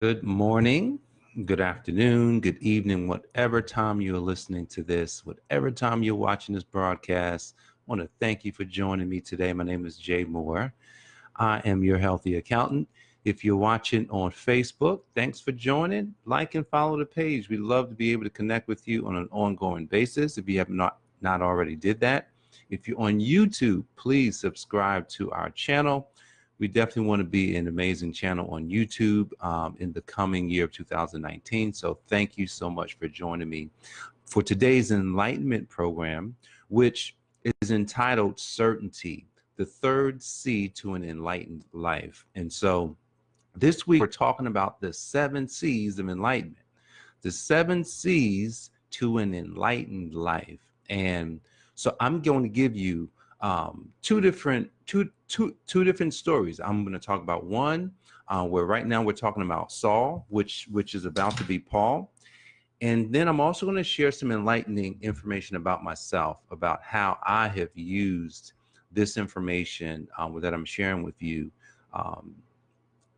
Good morning, good afternoon, good evening, whatever time you're listening to this, whatever time you're watching this broadcast. I want to thank you for joining me today. My name is Jay Moore. I am your healthy accountant. If you're watching on Facebook, thanks for joining. Like and follow the page. We'd love to be able to connect with you on an ongoing basis if you have not already did that. If you're on YouTube, please subscribe to our channel. We definitely want to be an amazing channel on YouTube in the coming year of 2019. So thank you so much for joining me for today's enlightenment program, which is entitled Certainty, the third C to an enlightened life. And so this week we're talking about the 7 C's of enlightenment, the 7 C's to an enlightened life. And so I'm going to give you two different stories. I'm going to talk about one where right now we're talking about Saul, which is about to be Paul. And then I'm also going to share some enlightening information about myself, about how I have used this information that I'm sharing with you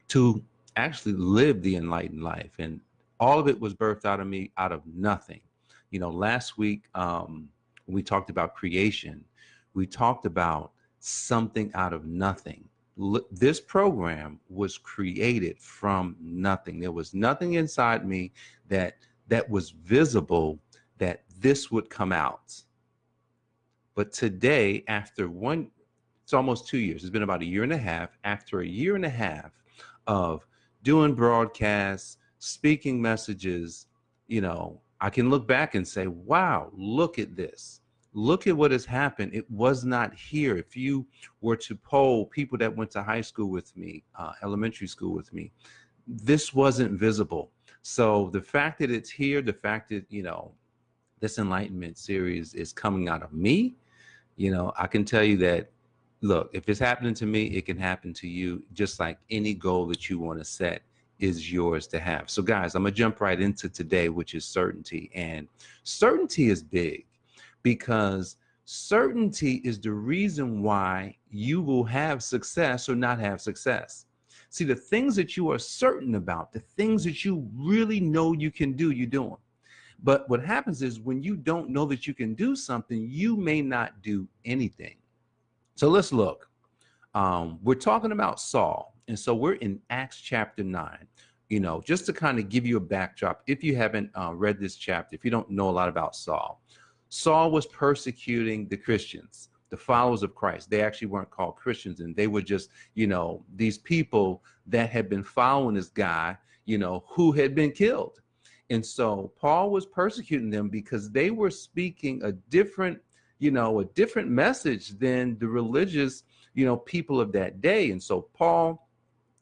to actually live the enlightened life. And all of it was birthed out of me, out of nothing. You know, last week we talked about creation. We talked about something out of nothing. This program was created from nothing. There was nothing inside me that was visible that this would come out. But today, after it's almost 2 years. It's been about a year and a half. After a year and a half of doing broadcasts, speaking messages, you know, I can look back and say, wow, look at this. Look at what has happened. It was not here. If you were to poll people that went to high school with me, elementary school with me, this wasn't visible. So the fact that it's here, the fact that, you know, this enlightenment series is coming out of me, you know, I can tell you that, look, if it's happening to me, it can happen to you, just like any goal that you want to set is yours to have. So guys, I'm gonna jump right into today, which is certainty. And certainty is big because certainty is the reason why you will have success or not have success. See, the things that you are certain about, the things that you really know you can do, you do them. But what happens is when you don't know that you can do something, you may not do anything. So let's look. We're talking about Saul. And so we're in Acts chapter 9. You know, just to kind of give you a backdrop, if you haven't read this chapter, if you don't know a lot about Saul, Saul was persecuting the Christians, the followers of Christ. They actually weren't called Christians, and they were just, you know, these people that had been following this guy, you know, who had been killed. And so Paul was persecuting them because they were speaking a different, you know, a different message than the religious, you know, people of that day. And so Paul,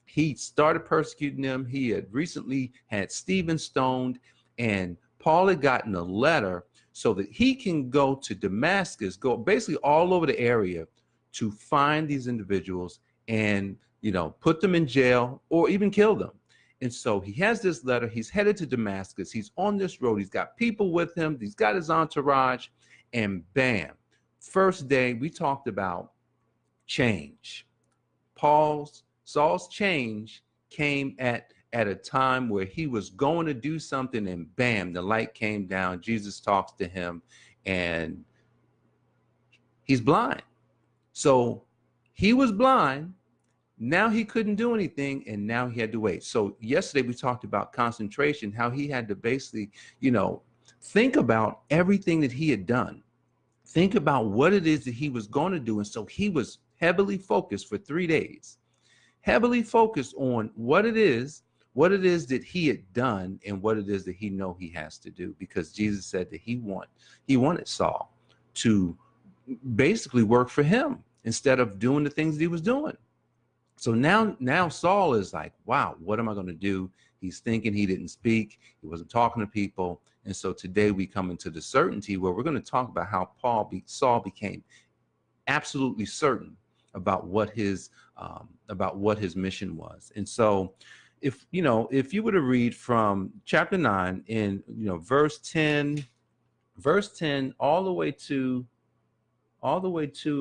he started persecuting them. He had recently had Stephen stoned, and Paul had gotten a letter so that he can go to Damascus, go basically all over the area to find these individuals and, you know, put them in jail or even kill them. And so he has this letter. He's headed to Damascus. He's on this road. He's got people with him. He's got his entourage. And bam, first day we talked about change. Saul's change came at a time where he was going to do something, and bam, the light came down. Jesus talks to him and he's blind. So he was blind. Now he couldn't do anything, and now he had to wait. So yesterday we talked about concentration, how he had to basically, you know, think about everything that he had done. Think about what it is that he was going to do. And so he was heavily focused for 3 days, heavily focused on what it is that he had done and what it is that he know he has to do, because Jesus said that he wanted Saul to basically work for him instead of doing the things that he was doing. So now Saul is like, wow, what am I going to do? He's thinking. He didn't speak. He wasn't talking to people. And so today we come into the certainty where we're going to talk about how Saul became absolutely certain about what his mission was. And so if you were to read from chapter 9 in, you know, verse 10 all the way to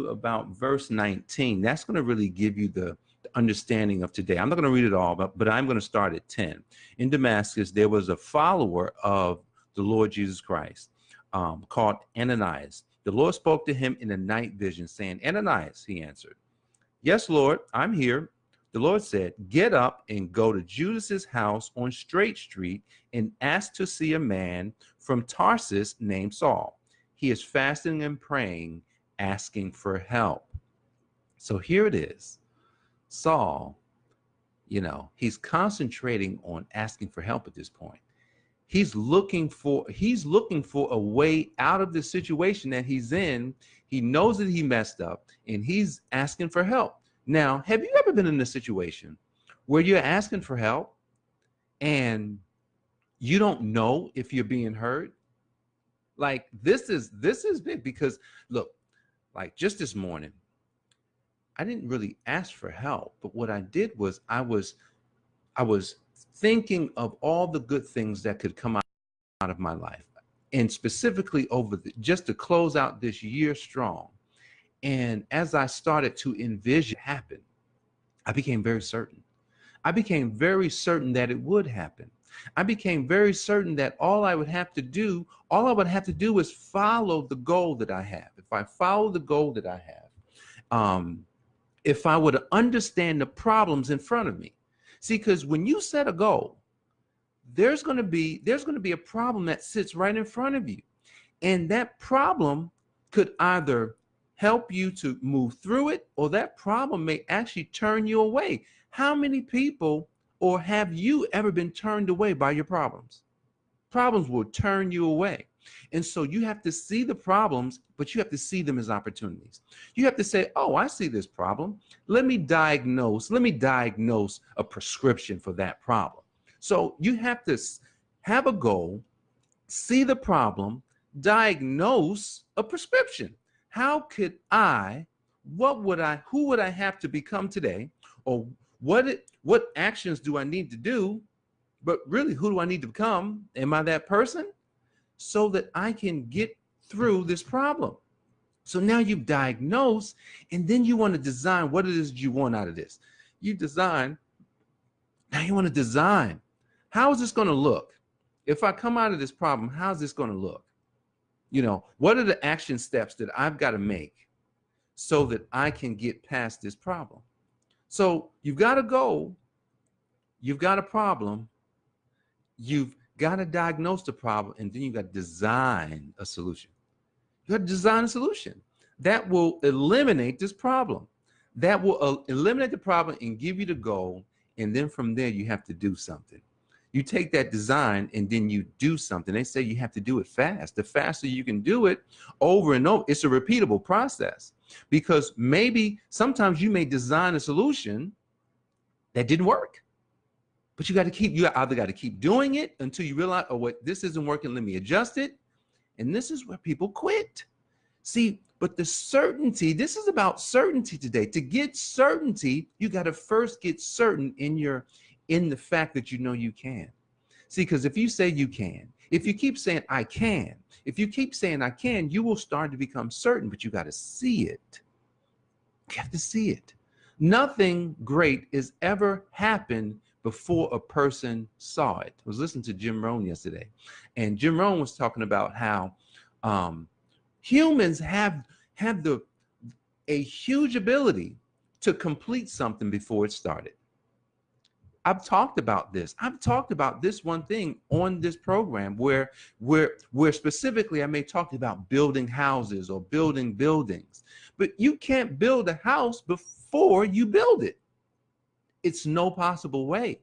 about verse 19, that's going to really give you the understanding of today. I'm not going to read it all, but I'm going to start at 10. In Damascus, there was a follower of the Lord Jesus Christ called Ananias. The Lord spoke to him in a night vision, saying, Ananias, he answered. Yes, Lord, I'm here. The Lord said, get up and go to Judas's house on Straight Street and ask to see a man from Tarsus named Saul. He is fasting and praying, asking for help. So here it is. Saul, he's concentrating on asking for help at this point. He's looking for a way out of the situation that he's in. He knows that he messed up and he's asking for help. Now, have you ever been in a situation where you're asking for help and you don't know if you're being heard? Like this is big, because look, like just this morning, I didn't really ask for help, but what I did was I was thinking of all the good things that could come out of my life, and specifically just to close out this year strong. And as I started to envision happen, I became very certain. I became very certain that it would happen. I became very certain that all I would have to do is follow the goal that I have. If I follow the goal that I have, if I were to understand the problems in front of me. See, because when you set a goal, there's going to be a problem that sits right in front of you. And that problem could either help you to move through it, or that problem may actually turn you away. How many people, or have you ever been turned away by your problems? Problems will turn you away. And so you have to see the problems, but you have to see them as opportunities. You have to say, oh, I see this problem. Let me diagnose a prescription for that problem. So you have to have a goal, see the problem, diagnose a prescription. Who would I have to become today? Or what actions do I need to do? But really, who do I need to become? Am I that person? So that I can get through this problem. So now you've diagnosed, and then you want to design what it is you want out of this. Now you want to design. How is this going to look? If I come out of this problem, how's this going to look? What are the action steps that I've got to make so that I can get past this problem? So you've got a goal, you've got a problem, you've got to diagnose the problem, and then you got to design a solution. You got to design a solution that will eliminate this problem, that will eliminate the problem and give you the goal. And then from there, you have to do something. You take that design and then you do something. They say you have to do it fast. The faster you can do it over and over, it's a repeatable process, because maybe sometimes you may design a solution that didn't work. But you either got to keep doing it until you realize, oh, wait, this isn't working, let me adjust it. And this is where people quit. See, but the certainty, this is about certainty today. To get certainty, you got to first get certain in the fact that you can. See, because if you say you can, if you keep saying I can, if you keep saying I can, you will start to become certain, but you got to see it. You have to see it. Nothing great has ever happened before a person saw it. I was listening to Jim Rohn yesterday, and Jim Rohn was talking about how humans have a huge ability to complete something before it started. I've talked about this. I've talked about this one thing on this program where specifically I may talk about building houses or building buildings, but you can't build a house before you build it. It's no possible way.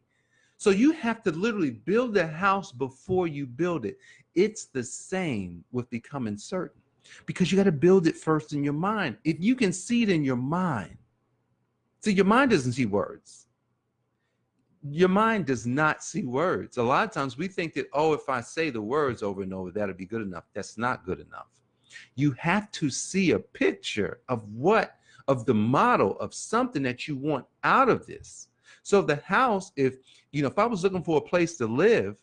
So you have to literally build a house before you build it. It's the same with becoming certain, because you got to build it first in your mind. If you can see it in your mind, see, your mind doesn't see words. Your mind does not see words. A lot of times we think that, oh, if I say the words over and over, that'll be good enough. That's not good enough. You have to see a picture of the model of something that you want out of this. So the house, if I was looking for a place to live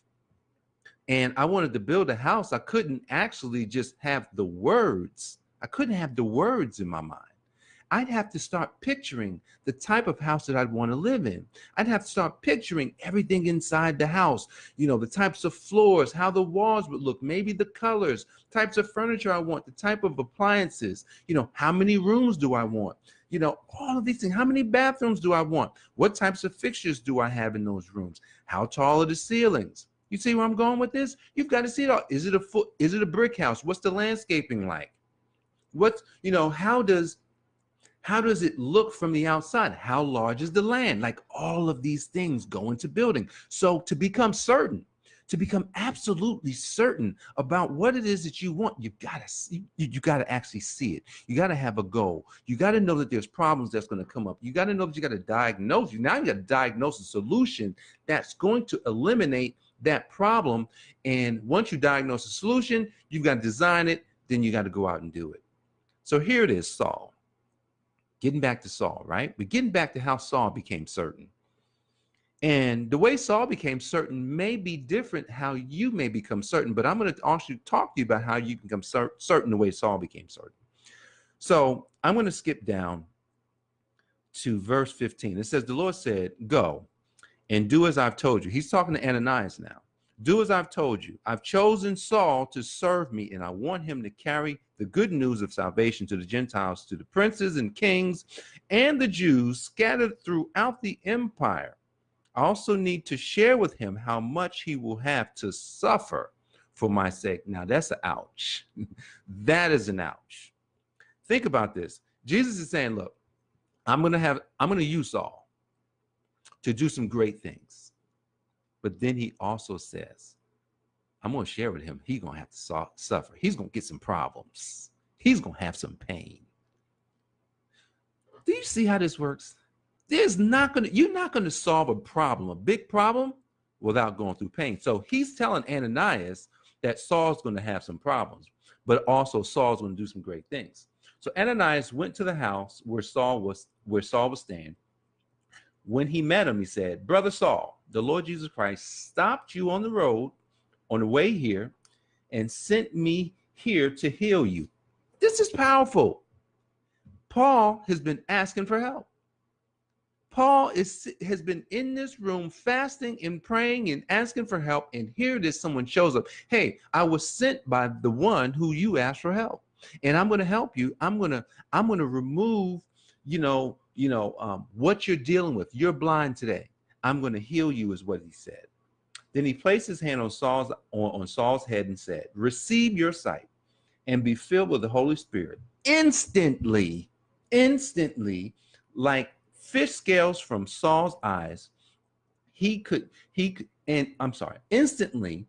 and I wanted to build a house, I couldn't actually just have the words. I couldn't have the words in my mind. I'd have to start picturing the type of house that I'd want to live in. I'd have to start picturing everything inside the house, the types of floors, how the walls would look, maybe the colors, types of furniture I want, the type of appliances, how many rooms do I want? All of these things. How many bathrooms do I want? What types of fixtures do I have in those rooms? How tall are the ceilings? You see where I'm going with this? You've got to see it all. Is it a brick house? What's the landscaping like? What's, how does it look from the outside? How large is the land? Like, all of these things go into building. So to become absolutely certain about what it is that you want, you gotta actually see it. You gotta have a goal. You gotta know that there's problems that's going to come up. You gotta know that you gotta diagnose. Now you gotta diagnose a solution that's going to eliminate that problem. And once you diagnose a solution, you've got to design it. Then you got to go out and do it. So here it is, Saul. Getting back to Saul, right? We're getting back to how Saul became certain. And the way Saul became certain may be different how you may become certain, but I'm going to also talk to you about how you can become certain the way Saul became certain. So I'm going to skip down to verse 15. It says, the Lord said, go and do as I've told you. He's talking to Ananias now. Do as I've told you. I've chosen Saul to serve me, and I want him to carry the good news of salvation to the Gentiles, to the princes and kings and the Jews scattered throughout the empire. I also need to share with him how much he will have to suffer for my sake. Now that's an ouch. That is an ouch. Think about this. Jesus is saying, look, I'm going to use Saul to do some great things. But then he also says, I'm going to share with him. He's going to have to suffer. He's going to get some problems. He's going to have some pain. Do you see how this works? You're not going to solve a problem, a big problem, without going through pain. So he's telling Ananias that Saul's going to have some problems, but also Saul's going to do some great things. So Ananias went to the house where Saul was staying. When he met him, he said, Brother Saul, the Lord Jesus Christ stopped you on the road on the way here and sent me here to heal you. This is powerful. Paul has been asking for help. Paul has been in this room fasting and praying and asking for help. And here it is, someone shows up. Hey, I was sent by the one who you asked for help. And I'm going to help you. I'm going to remove, what you're dealing with. You're blind today. I'm going to heal you, is what he said. Then he placed his hand on Saul's head and said, receive your sight and be filled with the Holy Spirit. Instantly, like fish scales from Saul's eyes, instantly,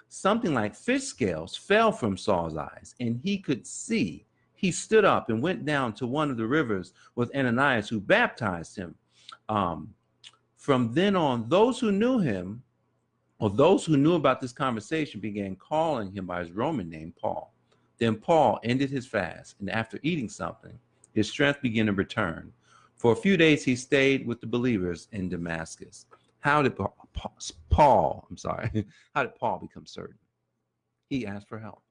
something like fish scales fell from Saul's eyes and he could see. He stood up and went down to one of the rivers with Ananias, who baptized him. From then on, those who knew him, or those who knew about this conversation, began calling him by his Roman name, Paul. Then Paul ended his fast, and after eating something, his strength began to return. For a few days, he stayed with the believers in Damascus. How did Paul become certain? He asked for help.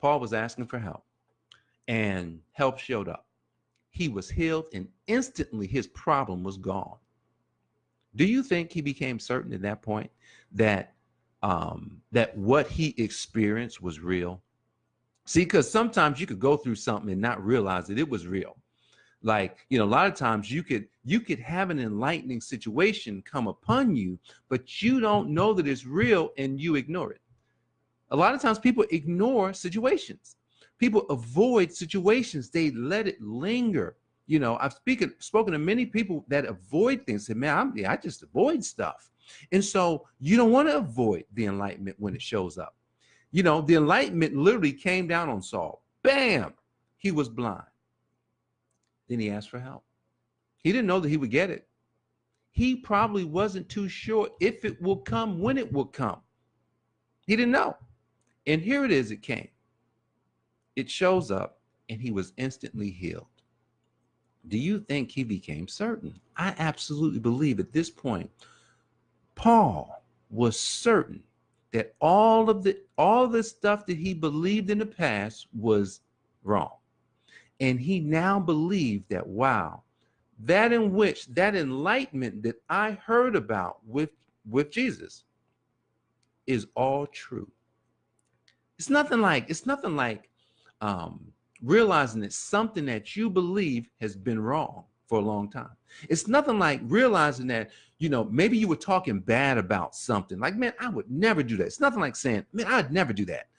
Paul was asking for help, and help showed up. He was healed, and instantly his problem was gone. Do you think he became certain at that point that what he experienced was real? See, because sometimes you could go through something and not realize that it was real. Like, a lot of times you could have an enlightening situation come upon you, but you don't know that it's real and you ignore it. A lot of times people ignore situations. People avoid situations. They let it linger. I've spoken to many people that avoid things. Say, man, I just avoid stuff. And so you don't want to avoid the enlightenment when it shows up. The enlightenment literally came down on Saul. Bam! He was blind. Then he asked for help. He didn't know that he would get it. He probably wasn't too sure if it will come, when it will come. He didn't know. And here it is, it came. It shows up, and he was instantly healed. Do you think he became certain? I absolutely believe at this point, Paul was certain that all the stuff that he believed in the past was wrong. And he now believed that, wow, that in which that enlightenment that I heard about with Jesus is all true. It's nothing like um, realizing that something that you believe has been wrong for a long time. It's nothing like realizing that, maybe you were talking bad about something. Like, man, I would never do that. It's nothing like saying, man, I'd never do that.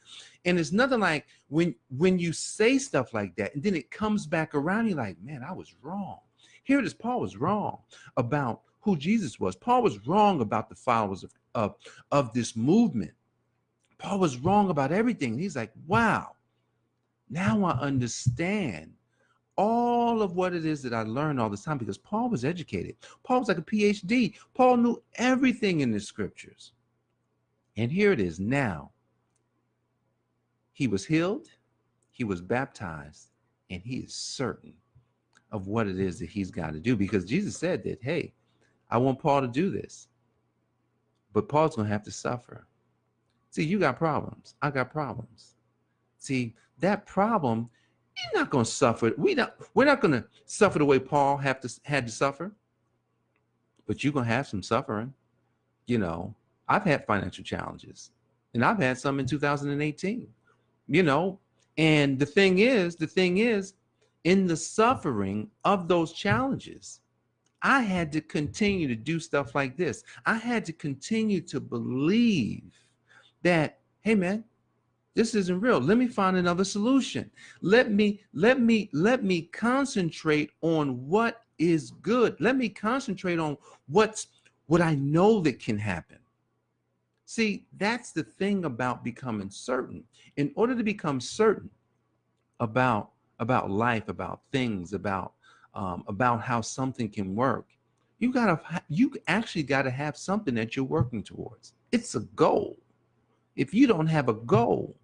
And it's nothing like when you say stuff like that, and then it comes back around, you're like, man, I was wrong. Here it is. Paul was wrong about who Jesus was. Paul was wrong about the followers of this movement. Paul was wrong about everything. He's like, wow, now I understand all of what it is that I learned all this time, because Paul was educated. Paul was like a PhD. Paul knew everything in the scriptures. And here it is now. He was healed, he was baptized, and he is certain of what it is that he's got to do, because Jesus said that, hey, I want Paul to do this, but Paul's going to have to suffer. See, you got problems. I got problems. See, that problem, you're not going to suffer. We're not going to suffer the way Paul had to suffer, but you're going to have some suffering. I've had financial challenges, and I've had some in 2018. And the thing is, in the suffering of those challenges, I had to continue to do stuff like this. I had to continue to believe that, hey man, this isn't real. Let me find another solution. Let me concentrate on what is good. Let me concentrate on what I know that can happen. See, that's the thing about becoming certain. In order to become certain about life, about things, about how something can work, you actually got to have something that you're working towards. It's a goal. If you don't have a goal,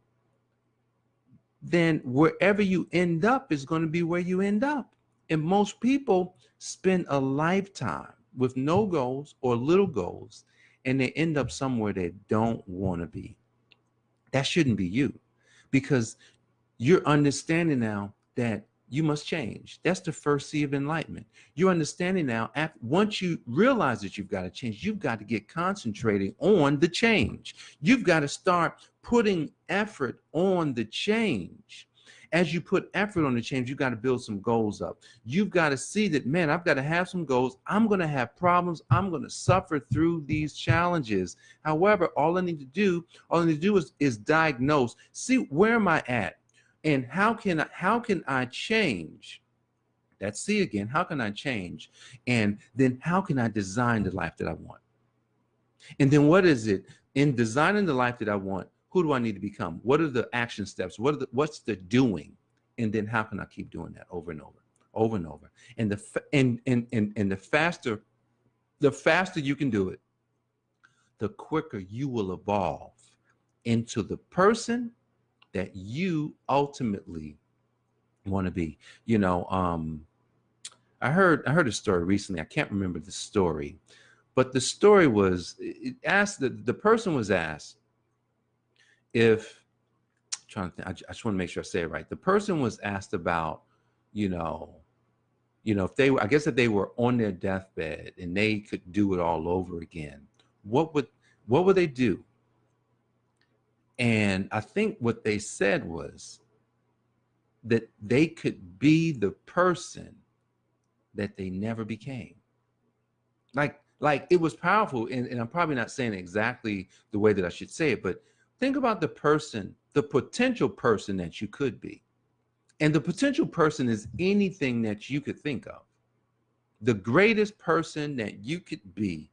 then wherever you end up is going to be where you end up. And most people spend a lifetime with no goals or little goals, and they end up somewhere they don't want to be. That shouldn't be you, because you're understanding now that you must change. That's the first C of enlightenment. You're understanding now, once you realize that you've got to change, you've got to get concentrating on the change. You've got to start putting effort on the change. As you put effort on the change, you've got to build some goals up. You've got to see that, man, I've got to have some goals. I'm going to have problems. I'm going to suffer through these challenges. However, all I need to do is diagnose, see, where am I at? And how can I change? That's C again. How can I change? And then how can I design the life that I want? And then what is it in designing the life that I want? Who do I need to become? What are the action steps? What's the doing? And then how can I keep doing that over and over? And the faster you can do it, the quicker you will evolve into the person that you ultimately want to be. I heard a story recently. I can't remember the story, but the story was, it asked, the person was asked if, I'm trying to think, I just want to make sure I say it right. The person was asked about, if they were, I guess if they were on their deathbed and they could do it all over again, what would they do? And I think what they said was that they could be the person that they never became. Like it was powerful. And I'm probably not saying exactly the way that I should say it, but think about the potential person that you could be. And the potential person is anything that you could think of. The greatest person that you could be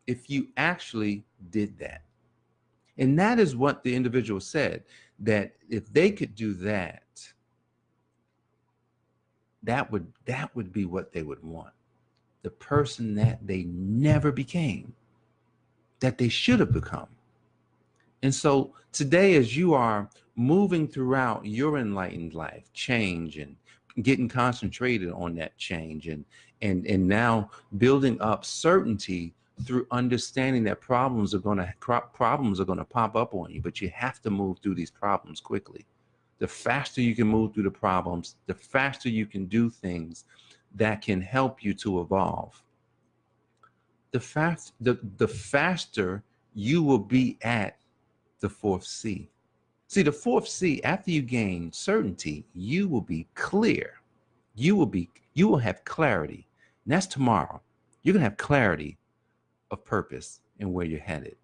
if you actually did that. And that is what the individual said, that if they could do that, that would be what they would want. The person that they never became, that they should have become. And so today, as you are moving throughout your enlightened life, change and getting concentrated on that change, and now building up certainty through understanding that problems are going to pop up on you, but you have to move through these problems quickly. the faster you can move through the problems, the faster you can do things that can help you to evolve. The faster you will be at the fourth C. See, the fourth C, after you gain certainty, you will be clear. You will have clarity. And that's tomorrow. You're gonna have clarity of purpose and where you're headed.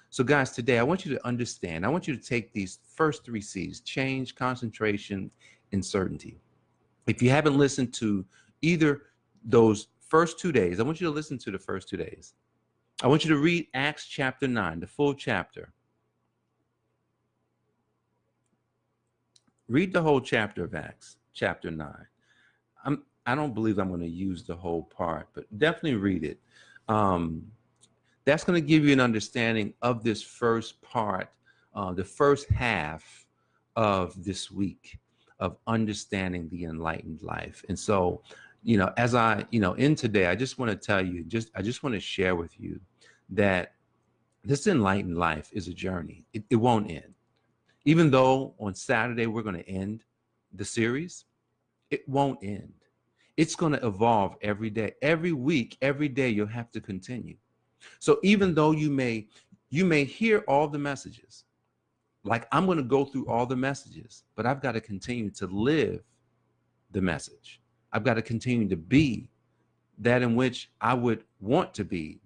So guys, today I want you to understand, I want you to take these first three C's: change, concentration, and certainty. If you haven't listened to either those first 2 days, I want you to listen to the first 2 days. I want you to read Acts chapter 9, the full chapter. Read the whole chapter of Acts, chapter 9. I don't believe I'm going to use the whole part, but definitely read it. That's going to give you an understanding of this first part, the first half of this week of understanding the enlightened life. And so, as in today, I just want to tell you, I just want to share with you that this enlightened life is a journey. It won't end. Even though on Saturday we're going to end the series, it won't end. It's going to evolve every day, every week, every day. You'll have to continue. So even though you may hear all the messages, like I'm going to go through all the messages, but I've got to continue to live the message. I've got to continue to be that in which I would want to be.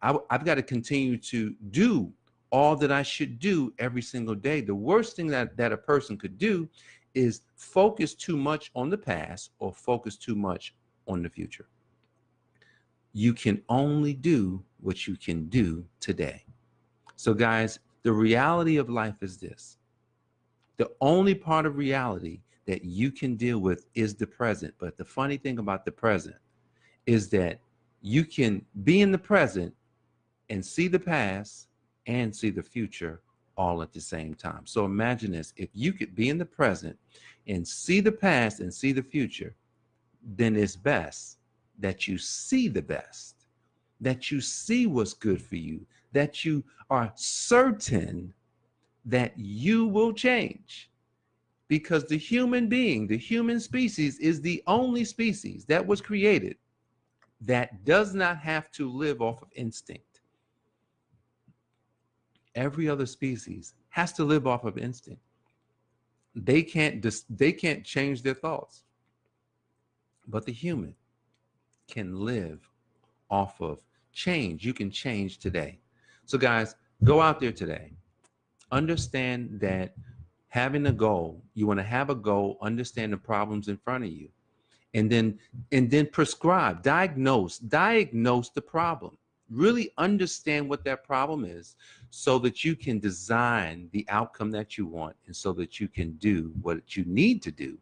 I've got to continue to do all that I should do every single day. The worst thing that a person could do is focus too much on the past or focus too much on the future. You can only do what you can do today. So guys, the reality of life is this. The only part of reality that you can deal with is the present. But the funny thing about the present is that you can be in the present and see the past and see the future all at the same time. So imagine this: if you could be in the present and see the past and see the future, then it's best that you see the best, that you see what's good for you, that you are certain that you will change. Because the human being, the human species, is the only species that was created that does not have to live off of instinct. Every other species has to live off of instinct. They can't change their thoughts. But the human can live off of change. You can change today. So guys, go out there today. Understand that having a goal, you want to have a goal, understand the problems in front of you, and then prescribe, diagnose the problem. Really understand what that problem is so that you can design the outcome that you want, and so that you can do what you need to do,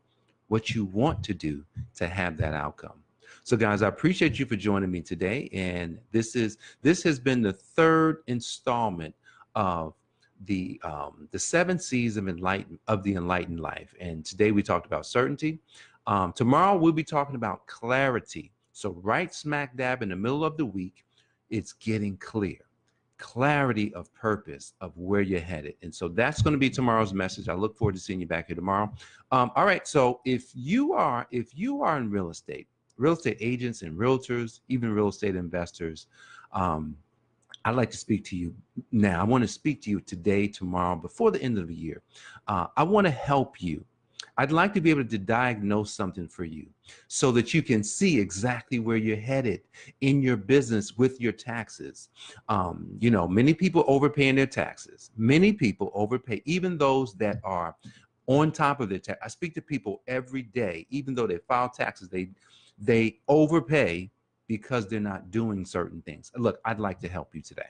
what you want to do to have that outcome. So guys, I appreciate you for joining me today. And this has been the third installment of the 7 C's of the enlightened life. And today we talked about certainty. Tomorrow we'll be talking about clarity. So right smack dab in the middle of the week, it's getting clear. Clarity of purpose of where you're headed. And so that's going to be tomorrow's message. I look forward to seeing you back here tomorrow. All right. So if you are in real estate agents and realtors, even real estate investors, I'd like to speak to you now. I want to speak to you today, tomorrow, before the end of the year. I want to help you. I'd like to be able to diagnose something for you so that you can see exactly where you're headed in your business with your taxes. Many people overpay in their taxes. Many people overpay, even those that are on top of their tax. I speak to people every day, even though they file taxes, they overpay because they're not doing certain things. Look, I'd like to help you today.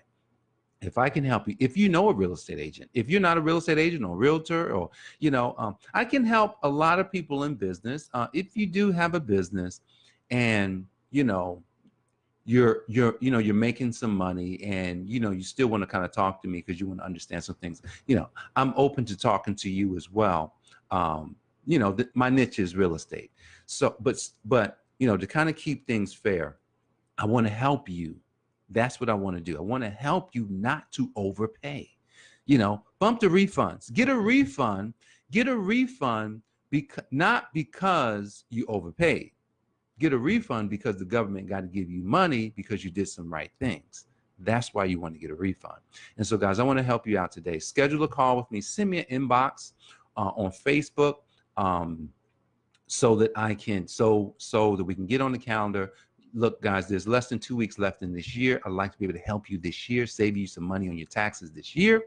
If I can help you, if you know a real estate agent, if you're not a real estate agent or realtor, or, I can help a lot of people in business. If you do have a business and, you're making some money and, you still want to kind of talk to me because you want to understand some things, I'm open to talking to you as well. My niche is real estate. So, but, to kind of keep things fair, I want to help you. That's what I want to do. I want to help you not to overpay. bump the refunds. Get a refund. Get a refund not because you overpaid. Get a refund because the government got to give you money because you did some right things. That's why you want to get a refund. And so, guys, I want to help you out today. Schedule a call with me. Send me an inbox on Facebook, so that I can so that we can get on the calendar. Look, guys, there's less than 2 weeks left in this year. I'd like to be able to help you this year, save you some money on your taxes this year.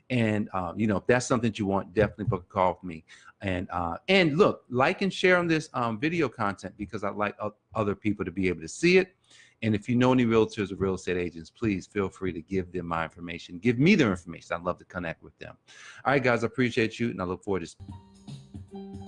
And if that's something that you want, definitely book a call with me. And look, like and share on this video content, because I'd like other people to be able to see it. And if you know any realtors or real estate agents, please feel free to give them my information. Give me their information. I'd love to connect with them. All right, guys, I appreciate you, and I look forward to